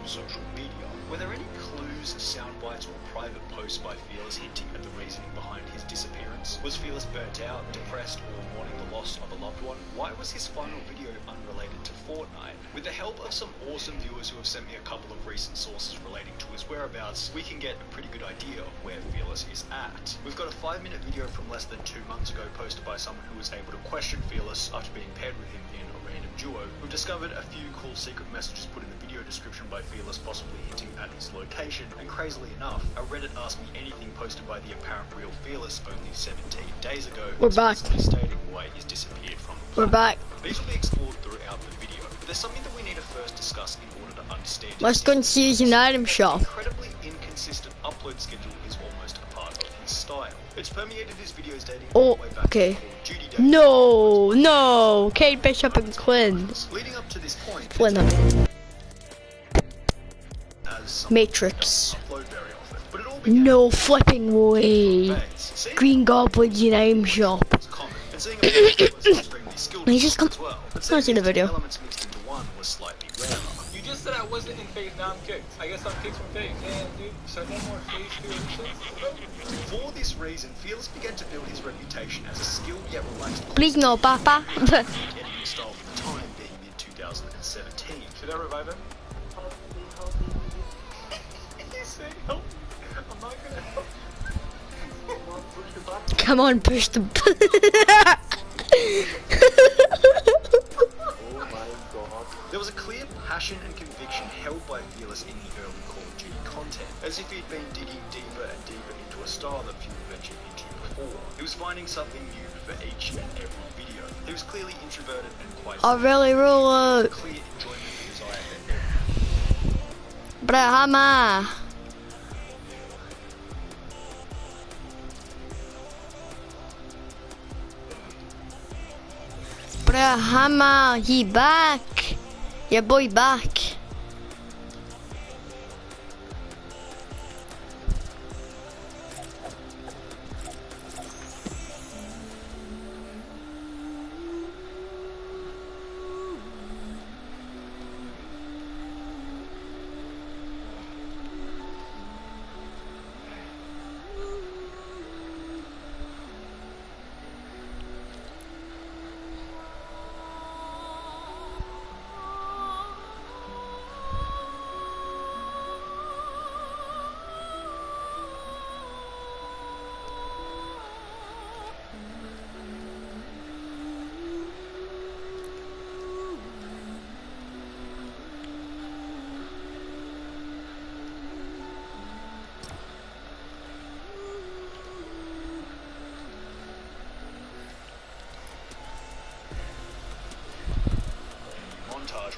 social media. Were there any clues, sound bites, or private posts by Fearless hinting at the reasoning behind his disappearance? Was Fearless burnt out, depressed, or mourning the loss of a loved one? Why was his final video unrelated to Fortnite? With the help of some awesome viewers who have sent me a couple of recent sources relating to his whereabouts, we can get a pretty good idea of where Fearless is at. We've got a 5-minute video from less than 2 months ago posted by someone who was able to question Fearless after being paired with him in a random duo, who discovered a few cool secret messages put in the video description by Fearless, possibly hinting at his location. And crazily enough, a Reddit Ask Me Anything posted by the apparent real Fearless only 17 days ago, we're back, stating why he's disappeared from the We're back. These will be explored throughout the video, but there's something that we need to first discuss in order to understand. Let's go and see his item shop. Incredibly inconsistent upload schedule is almost a part of his style. It's permeated his videos dating all the way back to Duty days. No, Kate Bishop and Quinn. Leading up to this point, Flynn. as Matrix. upload very often, but it all began No flipping way. Seeing Green Goblin's item shop. was common, and seeing a player was extremely skilled He just come. as well. But I wanna see the seeing these two video. elements mixed into one was slightly rarer. You just said I wasn't in phase, now I'm kicked. I guess I'm kicked from phase. Damn, dude. So no more phase 2 instances? For this reason, Fearless began to build his reputation as a skilled yet relaxed Please no, Papa. editing style for the time being mid-2017. Should I revive him? You say help. I'm not gonna help. Come on, push the. There was a clear passion and conviction held by Fearless in the early Call of Duty content, as if he'd been digging deeper and deeper into a style that few ventured into before. He was finding something new for each and every video. He was clearly introverted and quite I really rule it. clear enjoyment and desire for everything. Brahma. Brahma, he back. Yeah, boy, back.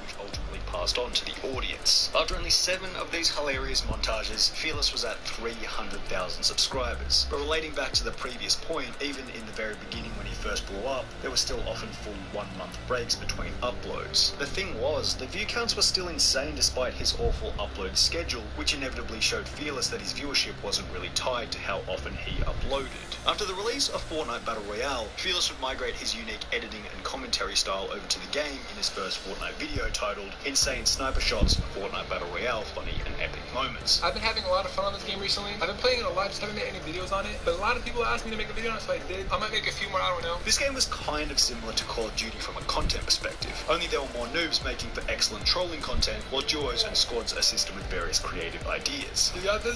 Which ultimately passed on to the audience. After only 7 of these hilarious montages, Fearless was at 300,000 subscribers. But relating back to the previous point, even in the very beginning when he first blew up, there were still often full 1-month breaks between uploads. The thing was, the view counts were still insane despite his awful upload schedule, which inevitably showed Fearless that his viewership wasn't really tied to how often he uploaded. After the release of Fortnite Battle Royale, Fearless would migrate his unique editing and commentary style over to the game in his first Fortnite video titled Insane Sniper Shots, Fortnite Battle Royale, Funny and Epic Moments. I've been having a lot of fun on this game recently. I've been playing it a lot, just haven't made any videos on it. But a lot of people asked me to make a video on it, so I did. I might make a few more, I don't know. This game was kind of similar to Call of Duty from a content perspective, only there were more noobs making for excellent trolling content, while duos and squads assisted with various creative ideas. You got this,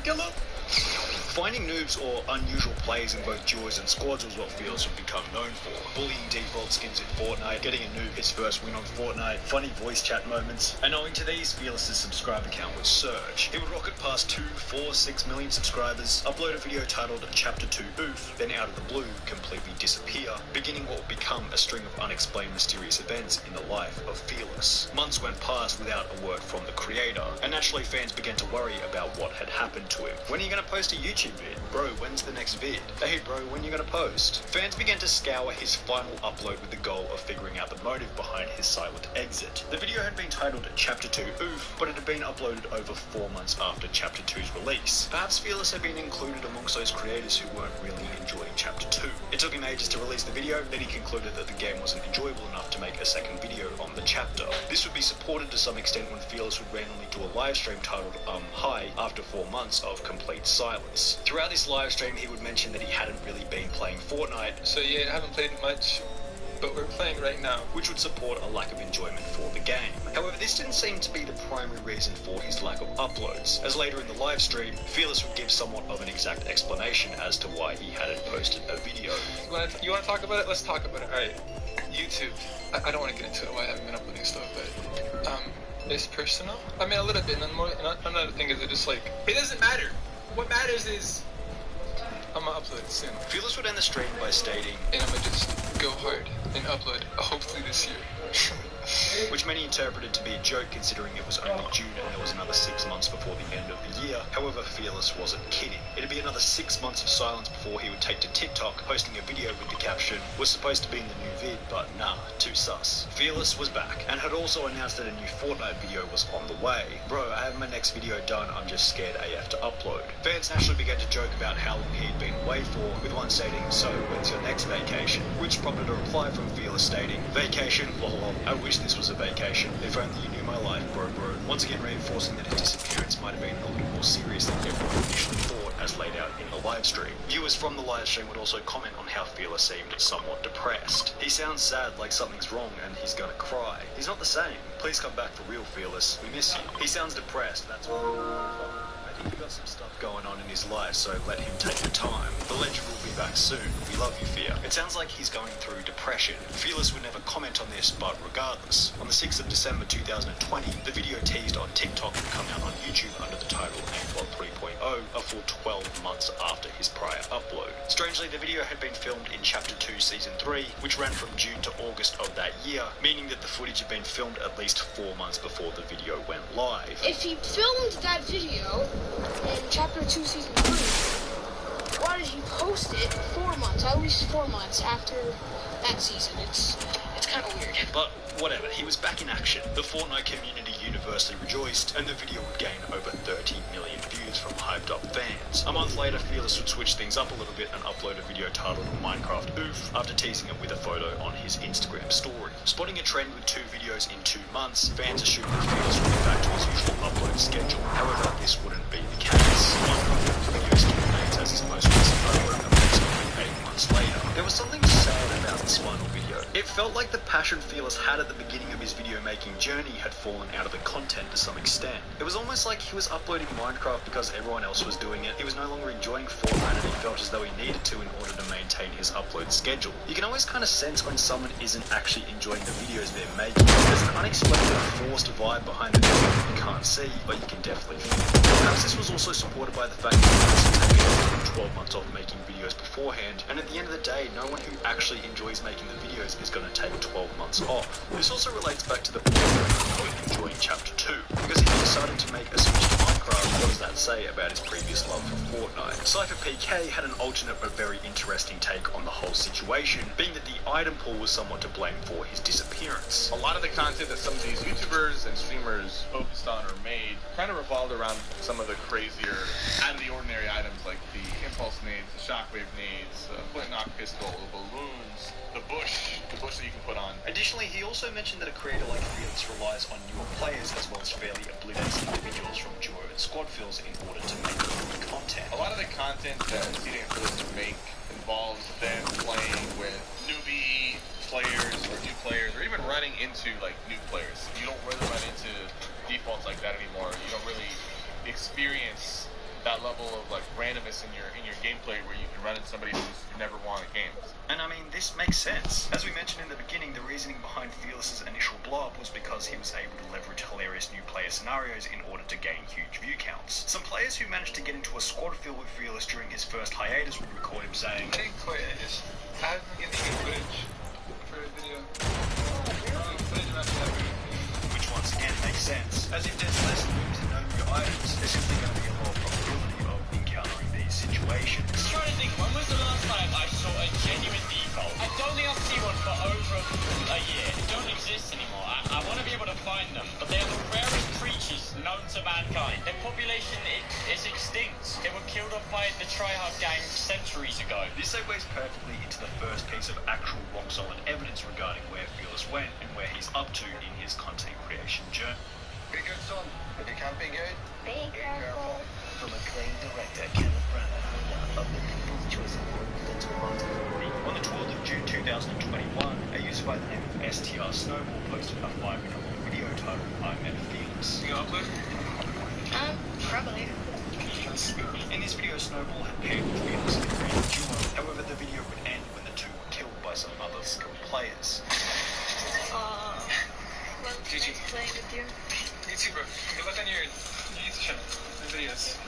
kill him! Finding noobs or unusual plays in both duos and squads was what Fearless would become known for. Bullying default skins in Fortnite, getting a noob his first win on Fortnite, funny voice chat moments, and owing to these, Fearless's subscriber count would surge. He would rocket past 2, 4, 6 million subscribers, upload a video titled Chapter 2 Oof, then out of the blue, completely disappear, beginning what would become a string of unexplained mysterious events in the life of Fearless. Months went past without a word from the creator, and naturally fans began to worry about what had happened to him. When are you going to post a YouTube YouTube vid. Bro, when's the next vid? Hey bro, when you gonna post? Fans began to scour his final upload with the goal of figuring out the motive behind his silent exit. The video had been titled Chapter 2 Oof, but it had been uploaded over 4 months after Chapter 2's release. Perhaps Fearless had been included amongst those creators who weren't really enjoying Chapter 2. It took him ages to release the video, then he concluded that the game wasn't enjoyable enough to make a second video on the chapter. This would be supported to some extent when Fearless would randomly do a live stream titled Hi after 4 months of complete silence. Throughout this live stream he would mention that he hadn't really been playing Fortnite, So yeah, I haven't played much, but we're playing right now. which would support a lack of enjoyment for the game. However, this didn't seem to be the primary reason for his lack of uploads, as later in the live stream, Fearless would give somewhat of an exact explanation as to why he hadn't posted a video. You want to talk about it? Let's talk about it. Alright, YouTube. I don't want to get into it why I haven't been uploading stuff, but it's personal. I mean, a little bit. Another thing is, it just like, it doesn't matter. What matters is I'm gonna upload it soon, Fearless would end the stream by stating, and I'm gonna just go hard and upload hopefully this year. which many interpreted to be a joke considering it was only June and there was another 6 months before the end of the year. However, Fearless wasn't kidding. It'd be another 6 months of silence before he would take to TikTok, posting a video with the caption, "Was supposed to be in the new vid, but nah, too sus." Fearless was back, and had also announced that a new Fortnite video was on the way. Bro, I have my next video done, I'm just scared AF to upload. Fans naturally began to joke about how long he'd been away for, with one stating, "So, when's your next vacation?" Which prompted a reply from Fearless stating, "Vacation? Lol, I wish this was a vacation. If only you knew my life, bro. Once again reinforcing that his disappearance might have been a little more serious than everyone initially thought, as laid out in the live stream. Viewers from the live stream would also comment on how Fearless seemed somewhat depressed. He sounds sad, like something's wrong and he's gonna cry. He's not the same. Please come back for real, Fearless. We miss you. He sounds depressed, that's I think he got some stuff going on in his life, so let him take the time. The legend will be back soon. We love you, Fear. It sounds like he's going through depression. Fearless would never comment on this, but regardless, on the 6th of December 2020, the video teased on TikTok would come out on YouTube under the title Aimplot 3.0, a full 12 months after his prior upload. Strangely, the video had been filmed in Chapter 2 Season 3, which ran from June to August of that year, meaning that the footage had been filmed at least 4 months before the video went live. If he filmed that video in Chapter 2 Season 3, why did he post it 4 months, at least 4 months after that season? It's kind of weird. But whatever, he was back in action. The Fortnite community universally rejoiced, and the video would gain over 30 million views from hyped up fans. A month later, Fearless would switch things up a little bit and upload a video titled Minecraft Oof, after teasing it with a photo on his Instagram story. Spotting a trend with 2 videos in 2 months, fans assumed that Fearless would be back to his usual upload schedule. However, this wouldn't be the case. Minecraft video still remains as his most recent upload approximately 8 months later. There was something sad about this final video. It felt like the passion Fearless had at the beginning of his video making journey had fallen out of the content to some extent. It was almost like he was uploading Minecraft because everyone else was doing it. He was no longer enjoying Fortnite and he felt as though he needed to in order to maintain his upload schedule. You can always kind of sense when someone isn't actually enjoying the videos they're making. There's an unexplained and forced vibe behind the video you can't see, but you can definitely feel it. Perhaps this was also supported by the fact that he was taking 12 months off making videos beforehand, and at the end of the day, no one who actually enjoys making the videos is going to take 12 months off. This also relates back to the point of enjoying Chapter 2, because if he decided to make a switch to Minecraft, what does that say about his previous love for Fortnite? Cypher PK had an alternate but very interesting take on the whole situation, being that the item pool was somewhat to blame for his disappearance. A lot of the content that some of these YouTubers and streamers focused on or made kind of revolved around some of the crazier, out of the ordinary items like the impulse nades, the shockwave nades, flint knock pistol, the balloons, the bush that you can put on. Additionally, he also mentioned that a creator like Fearless relies on newer players as well as fairly oblivious individuals from duo and squad fills in order to make good content. A lot of the content that CD and Fearless make involves them playing with newbie players or new players, or even running into like new players. You don't really run into defaults like that anymore. You don't really experience that level of like randomness in your gameplay where you can run into somebody who's never won a game. And I mean, this makes sense. As we mentioned in the beginning, the reasoning behind Fearless's initial blow up was because he was able to leverage hilarious new player scenarios in order to gain huge view counts. Some players who managed to get into a squad fill with Fearless during his first hiatus would record him saying, I didn't quit, I just haven't been getting good footage for a video. which once again makes sense, as if there's less moves and no new items, there's simply going to be a lower probability of encountering these situations. I'm trying to think, when was the last time I saw a genuine default? I don't think I've seen one for over a year. They don't exist anymore. I want to be able to find them, but they are the rarest creatures known to mankind. Their population is extinct. They were killed off by the tryhard gang centuries ago. This segues perfectly into the first piece of actual rock-solid evidence regarding where Fearless went and where he's up to in his content creation journey. Be good, son. If you can't be good, Be careful. From acclaimed director Kenneth Branagh, winner of the People's Choice Award for Toronto movie. On the 12th of June 2021, a user by the name of STR Snowball posted a 5-minute long video titled Hymen Fearless. You gonna upload? Probably. In this video, Snowball had paired with Fearless in a random duo. However, the video would end when the two were killed by some other skilled players. Well, GG. nice playing with you. You too, bro. Good luck on your YouTube channel, the videos.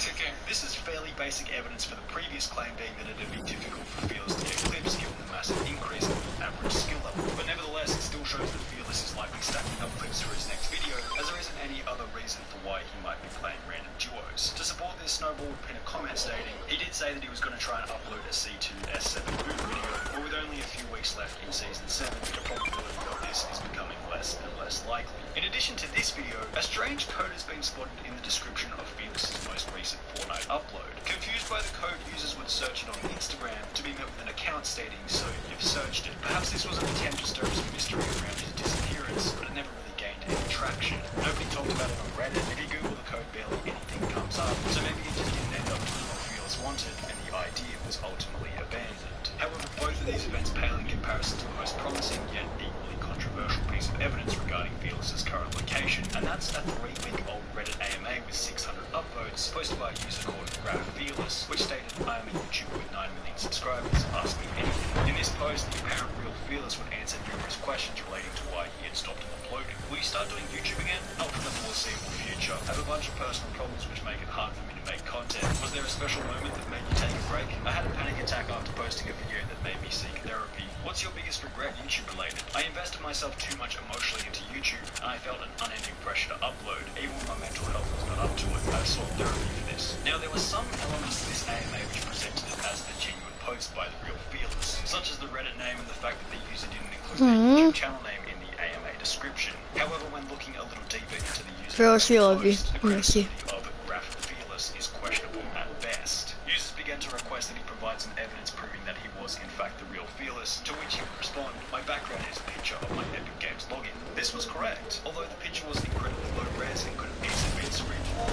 Take care. This is fairly basic evidence for the previous claim being that it'd be difficult for Fearless to get clips given the massive increase in average skill level. But nevertheless, it still shows that Fearless is likely stacking up clips for his next video, as there isn't any other reason for why he might be playing random duos. To support this, Snowball would pin a comment stating, he did say that he was going to try and upload a C2 S7 boot video, but with only a few weeks left in Season 7, the probability of this is becoming less and less likely. In addition to this video, a strange code has been spotted in the description of Fearless's most recent Fortnite upload. Confused by the code, users would search it on Instagram to be met with an account stating, "So you've searched it." Perhaps this was an attempt to stir up some mystery around his disappearance, but it never really gained any traction. Nobody talked about it on Reddit. If you Google the code, barely anything comes up, so maybe it just didn't end up doing what Fearless wanted, and the idea was ultimately abandoned. However, both of these events pale in comparison to the most promising yet equally controversial piece of evidence regarding Fearless's current location, and that's a 3-week-old Reddit AMA with 600 upvotes posted by a user called Graph Fearless, which stated, "I am a YouTuber with 9 million subscribers, ask me anything." In this post, the apparent real Fearless would answer numerous questions relating to why he had stopped uploading. Will you start doing YouTube again? Not for the foreseeable future. I have a bunch of personal problems which make it hard for me to make content. Was there a special moment that made you take a break? I had a panic attack after posting a video that made me seek therapy. What's your biggest regret YouTube related? I invested myself too much emotionally into YouTube, and I felt an unending pressure to upload, even when my mental health was not up to it. I sought therapy for this. Now, there were some elements of this AMA which presented it as a genuine post by the real Fearless, such as the Reddit name and the fact that the user didn't include their YouTube channel name in the AMA description. However, when looking a little deeper into the user Fearless, we love you. post, the credibility of Graph Fearless is questionable at best. Users began to request that he provide some evidence proving that he was in fact the real Fearless, to which he would respond, "My background is a picture of my Epic Games login." This was correct, although the picture was incredibly low res and could have easily been screenshot.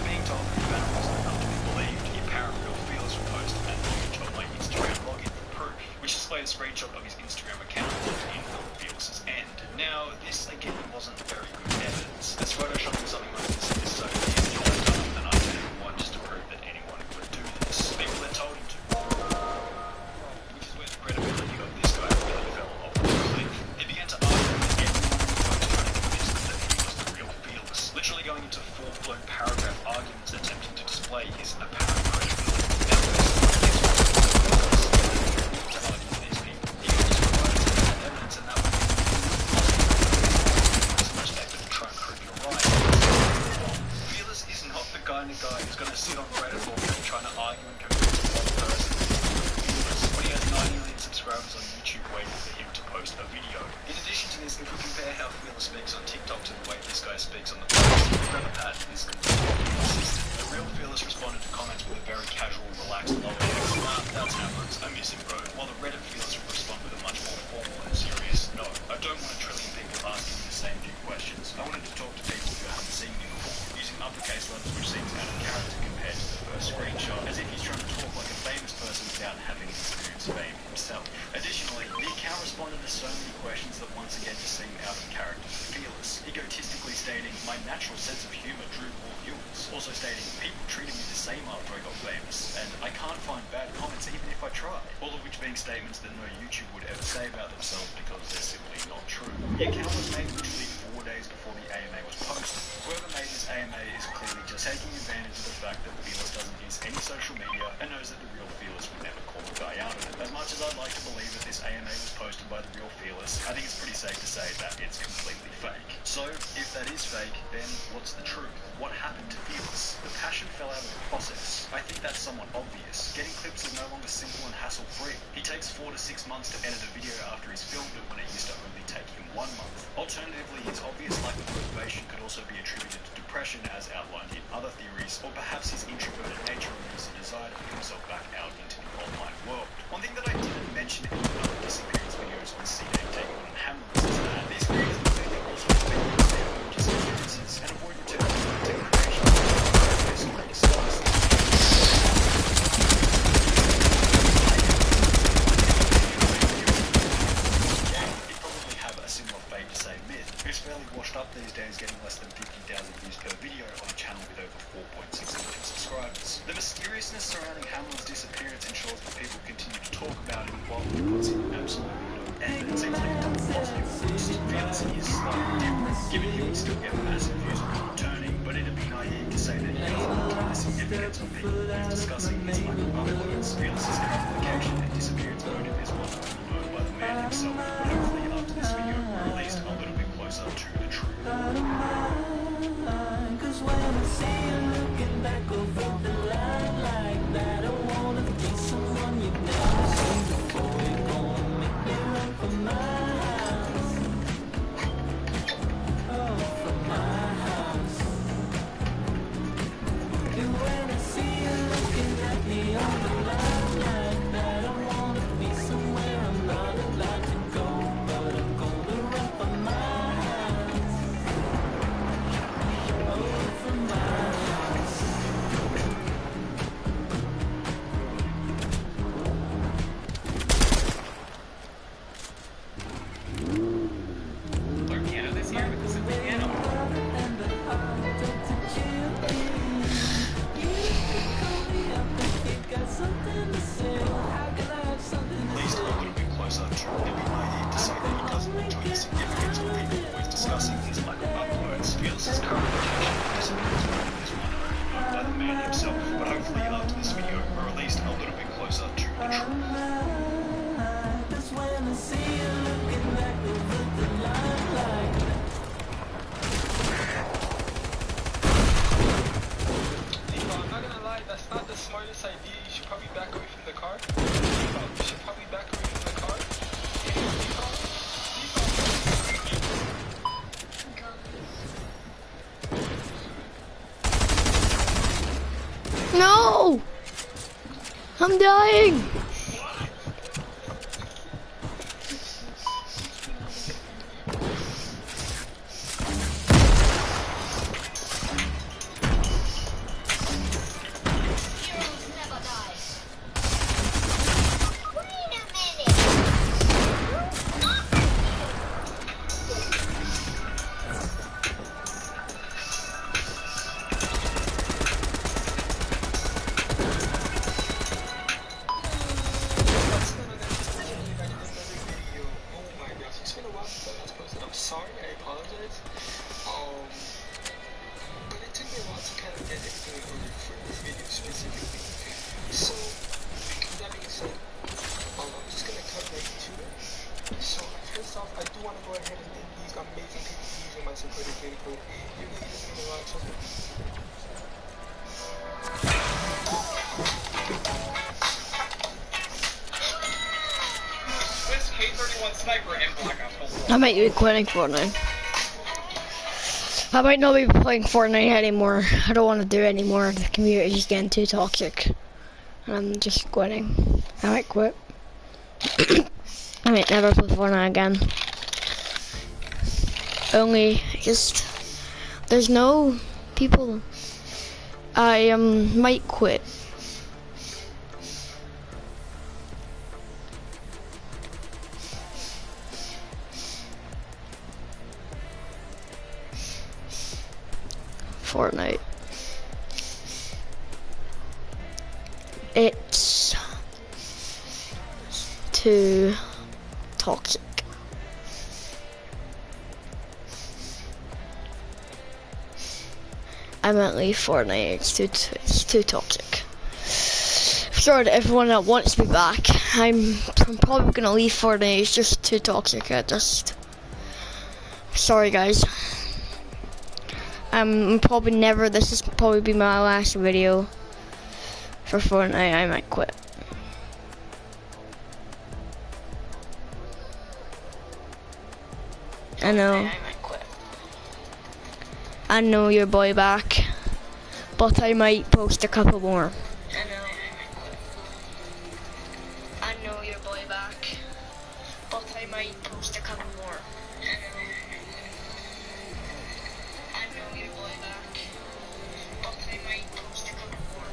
Being told that the matter wasn't enough to be believed, the apparent real Fearless would post an image of my Instagram login for proof, which displayed a screenshot of his Instagram account logged in from Fearless's end. Now, this again wasn't very good evidence, as photoshopping something like this is so easily done, and I don't even want just to prove that anyone would do this. People had told him to. Which is where the credibility of this guy really fell off the cliff. He began to argue with everyone who was trying to convince them that he was the real Fearless, literally going into full-blown paragraph arguments attempting to display his apparent credibility. Now, to argue with these people, he could just provide some evidence, and that would be as much effort to try and prove you're right. Fearless is not the kind of guy who's going to sit on Reddit all day trying to argue and convince one person. Fearless, when he has 9 million subscribers on YouTube waiting for him to post a video. In addition to this, if we compare how Fearless speaks on TikTok to the way this guy speaks on the post, the grab pattern is completely inconsistent. The real Fearless responded to comments with a very casual, relaxed, low-end, "That's how much I miss him, bro," while the Reddit Fearless would respond with a much more formal and serious, "No, I don't want a trillion people asking me the same few questions. I wanted to talk to people who haven't seen me before," using uppercase letters which seems out of character compared to the first screenshot, as if he's trying to talk like a famous person without having experienced fame himself. Additionally, the account responded to so many questions that once again just seemed out of character for Fearless, egotistically stating, "My natural sense of humor drew more viewers," also stating, "People treated me the same after I got famous, and I can't find bad comments even if I try," all of which being statements that no YouTuber would ever say about themselves because they're simply not true. The account was made literally 4 days before the AMA was posted. Whoever made this AMA is clearly just taking advantage of the fact that Fearless doesn't use any social media and knows that the real Fearless would never call the guy out of it. As much as I'd like to believe that this AMA was posted by the real Fearless, I think it's pretty safe to say that it's completely fake. So, If that is fake, then what's the truth? What happened to Fearless? The passion fell out of the process. I think that's somewhat obvious. Getting clips is no longer simple and hassle-free. He takes 4 to 6 months to edit a video after he's filmed it when it used to only take him 1 month. Alternatively, his obvious lack of motivation could also be attributed to depression as outlined in other theories, or perhaps his introverted nature removes the desire to put himself back out into the online world. One thing that I didn't mention in the other disappearance videos on CD taking on Hymen is that these creators clearly also spend their own disappearances and avoid returning to content creation. Their story discussed. He'd probably have a similar fate to say Myth, who's fairly washed up these days, getting less than 50,000 views per video on a channel with over 4.6 million subscribers. The mysteriousness surrounding Hymen's disappearance ensures that people continue to talk about him while he puts in absolutely no effort. It seems like a double positive boost. Fearless is slightly different, given he would still get massive views on returning, but it'd be naive to say that he doesn't retain the significance of people who's discussing his lack of uploads. Fearless's complication and disappearance motive is well known by the man himself, but hopefully after this video we're at least a little bit closer to the truth. Cause when I see you looking back over the line like that, I wanna be someone you've never seen before. You're gonna make me run for my house. Oh, for my house. And when I see you looking at me on the line like that, I wanna be somewhere I'm not allowed to go, but I'm gonna run for my house. Oh, for my house. Or piano this year because of the piano. And the heart that you you can call me up if you got something to say. How can I have something At to least a say? little bit closer to it'd be naive to say that he doesn't enjoy the significance of people always discussing his lack of uploads. Fearless's current location and disappearance motive is one only known by the man himself, but hopefully after this video we're at least a little bit closer to the truth. That's when I see you looking back over the line like that. Devo, I'm not gonna lie, that's not the smartest idea. You should probably back away from the car. Devo, you should probably back away from the car. Devo, No! I'm dying! I'm sorry, I apologize. But it took me a while to kind of get everything in order for this video specifically. So, with that being said, I'm just gonna cut right to it. So, first off, I do want to go ahead and thank these amazing people for using my supported game code. You really doesn't mean a lot, trust me. Swiss K31 Sniper and Black Ops Cold War. I might be quitting Fortnite. I might not be playing Fortnite anymore. I don't want to do it anymore. The community is getting too toxic. And I'm just quitting. I might quit. I might never play Fortnite again. Only just there's no people. I might quit. Fortnite. It's too toxic. I meant leave Fortnite. It's too toxic. Sorry to everyone that wants me back. I'm probably gonna leave Fortnite. It's just too toxic. Sorry guys. probably never. This is probably be my last video for Fortnite. I might quit. I know. I know your boy back, but I might post a couple more. I know your boy back, but I might post a couple more. I know your boy back, but I might post a couple more.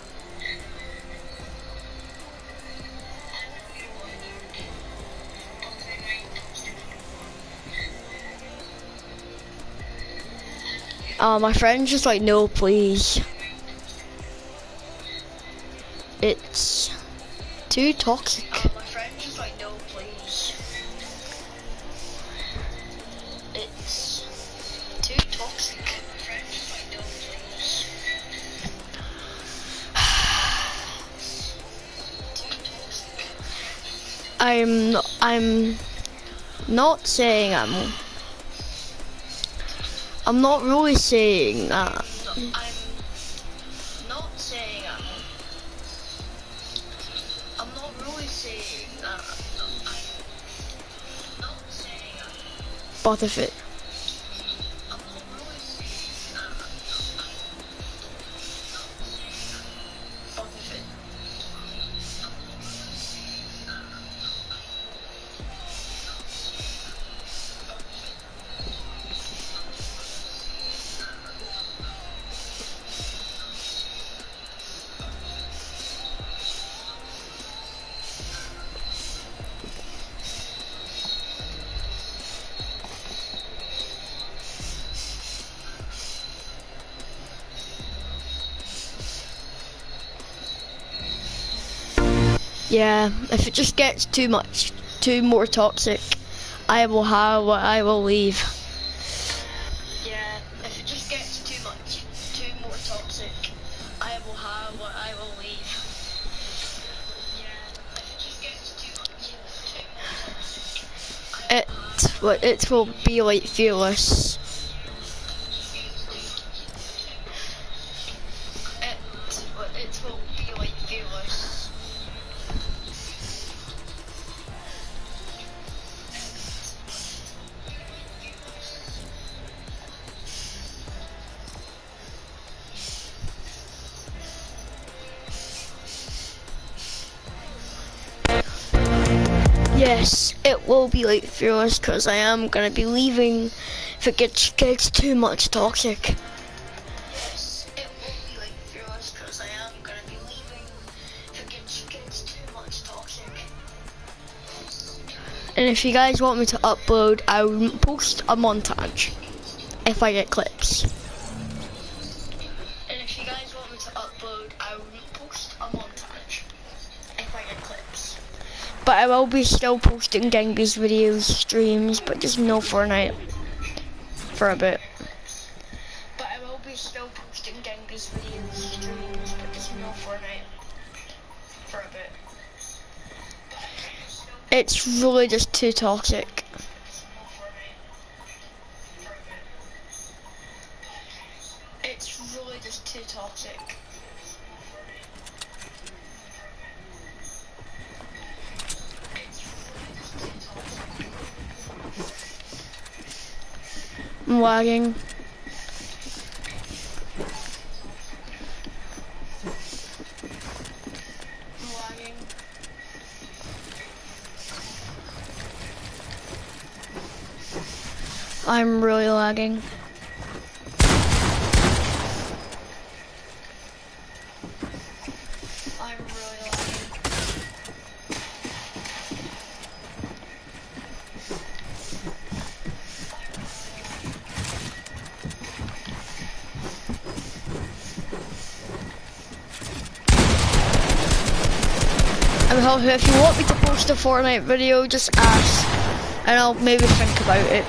I know your boy back, but I might post a couple more. My friend's just like, no, please. It's too toxic. My friend's just like, no, please. It's too toxic. My friend's just like, no, please. Too toxic. I'm not saying I'm not really saying that. I'm not saying I'm not really saying that. I'm not saying but if it I'm not really saying that. But if it yeah, if it just gets too more toxic, I will leave. Yeah, if it just gets too more toxic, I will leave. Yeah, if it just gets too more toxic, it will be like Fearless. It will be like Fearless. Yes, it will be like Fearless because I am gonna be leaving if it gets too much toxic. Yes, it will be like Fearless because I am gonna be leaving if it gets too much toxic. And if you guys want me to upload, I will post a montage if I get clips. And if you guys want me to upload, I will post a montage if I get clips. But I will be still posting Genghis videos, streams, but just no Fortnite for a bit. But I will be still posting Genghis videos, streams, but just no Fortnite for a bit. It's really just too toxic. It's really just too toxic. I'm lagging. I'm really lagging. I'm really lagging. If you want me to post a Fortnite video, just ask, and I'll maybe think about it.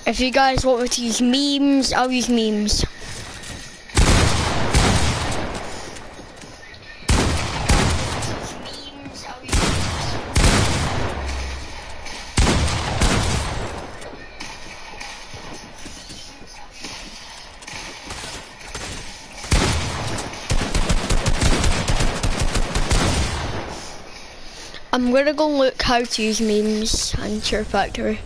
If you guys want me to use memes, I'll use memes. I'm gonna go look how to use memes on Cheer Factory.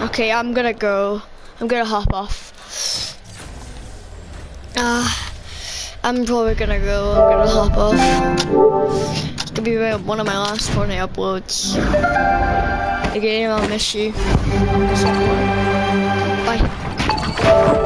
Okay, I'm gonna go. I'm gonna hop off. I'm probably gonna go. I'm gonna hop off. It's gonna be one of my last Fortnite uploads. Again, I'll miss you. Bye.